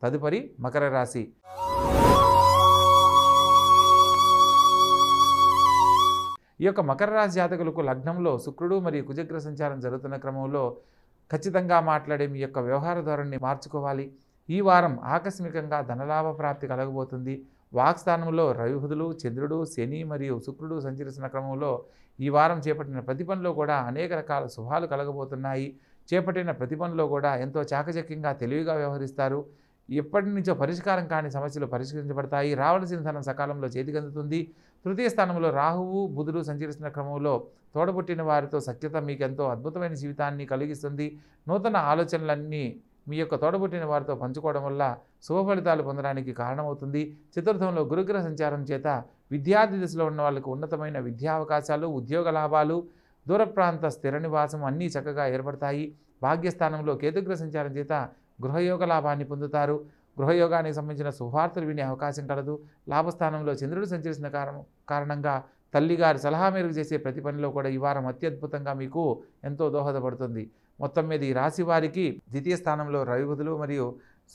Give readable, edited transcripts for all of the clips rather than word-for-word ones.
తదుపరి మకర రాశి. ఈ యొక్క మకర రాశి జాతకులకు లగ్నంలో శుక్రుడు మరియు కుజగ్రహ సంచారం జరుగుతున్న క్రమంలో ఖచ్చితంగా మాట్లాడే మీ యొక్క వ్యవహార ధోరణిని మార్చుకోవాలి. ఈ వారం ఆకస్మికంగా ధనలాభ ప్రాప్తి కలగబోతుంది. వాక్స్థానంలో రవి బుధులు, చంద్రుడు, శని మరియు శుక్రుడు సంచరిస్తున్న క్రమంలో ఈ వారం చేపట్టిన ప్రతి పనిలో కూడా అనేక రకాల శుభాలు కలగబోతున్నాయి. చేపట్టిన ప్రతి పనిలో కూడా ఎంతో చాకచక్యంగా తెలివిగా వ్యవహరిస్తారు. ఎప్పటి నుంచో పరిష్కారం కాని సమస్యలు పరిష్కరించబడతాయి. రావాల్సిన ధనం సకాలంలో చేతికి అందుతుంది. తృతీయ స్థానంలో రాహువు, బుధుడు సంచరిస్తున్న క్రమంలో తోడబుట్టిన వారితో సఖ్యత మీకు ఎంతో అద్భుతమైన జీవితాన్ని కలిగిస్తుంది. నూతన ఆలోచనలన్నీ మీ యొక్క తోడబుట్టిన వారితో పంచుకోవడం వల్ల శుభ ఫలితాలు పొందడానికి కారణమవుతుంది. చతుర్థంలో గురుగ్రహ సంచారం చేత విద్యార్థి దశలో ఉన్న వాళ్ళకు ఉన్నతమైన విద్యా అవకాశాలు, ఉద్యోగ లాభాలు, దూర ప్రాంత స్థిర నివాసం అన్నీ చక్కగా ఏర్పడతాయి. భాగ్యస్థానంలో కేతుగ్రహ సంచారం చేత గృహయోగ లాభాన్ని పొందుతారు. గృహయోగానికి సంబంధించిన శుభార్తలు వినే అవకాశం కలదు. లాభస్థానంలో చంద్రుడు సంచరిస్తున్న కారణంగా తల్లిగారి సలహా మేరకు చేసే ప్రతి పనిలో కూడా ఈ వారం అత్యద్భుతంగా మీకు ఎంతో దోహదపడుతుంది. మొత్తం మీద ఈ రాశి వారికి ద్వితీయ స్థానంలో రవి బుధులు మరియు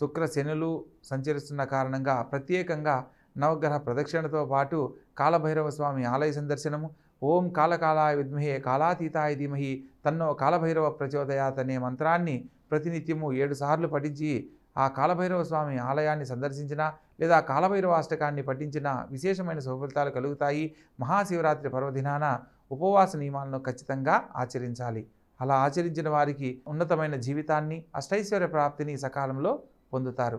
శుక్ర శనులు సంచరిస్తున్న కారణంగా ప్రత్యేకంగా నవగ్రహ ప్రదక్షిణతో పాటు కాలభైరవ స్వామి ఆలయ సందర్శనము, ఓం కాలకాలాయ విద్మహే కాలాతీతాయ ధీమహి తన్నో కాలభైరవ ప్రచోదయాత్ అనే మంత్రాన్ని ప్రతినిత్యము 7 సార్లు పఠించి ఆ కాలభైరవ స్వామి ఆలయాన్ని సందర్శించిన లేదా కాలభైరవ అష్టకాన్ని పఠించిన విశేషమైన శుభఫలితాలు కలుగుతాయి. మహాశివరాత్రి పర్వదినాన ఉపవాస నియమాలను ఖచ్చితంగా ఆచరించాలి. అలా ఆచరించిన వారికి ఉన్నతమైన జీవితాన్ని, అష్టైశ్వర్య ప్రాప్తిని సకాలంలో పొందుతారు.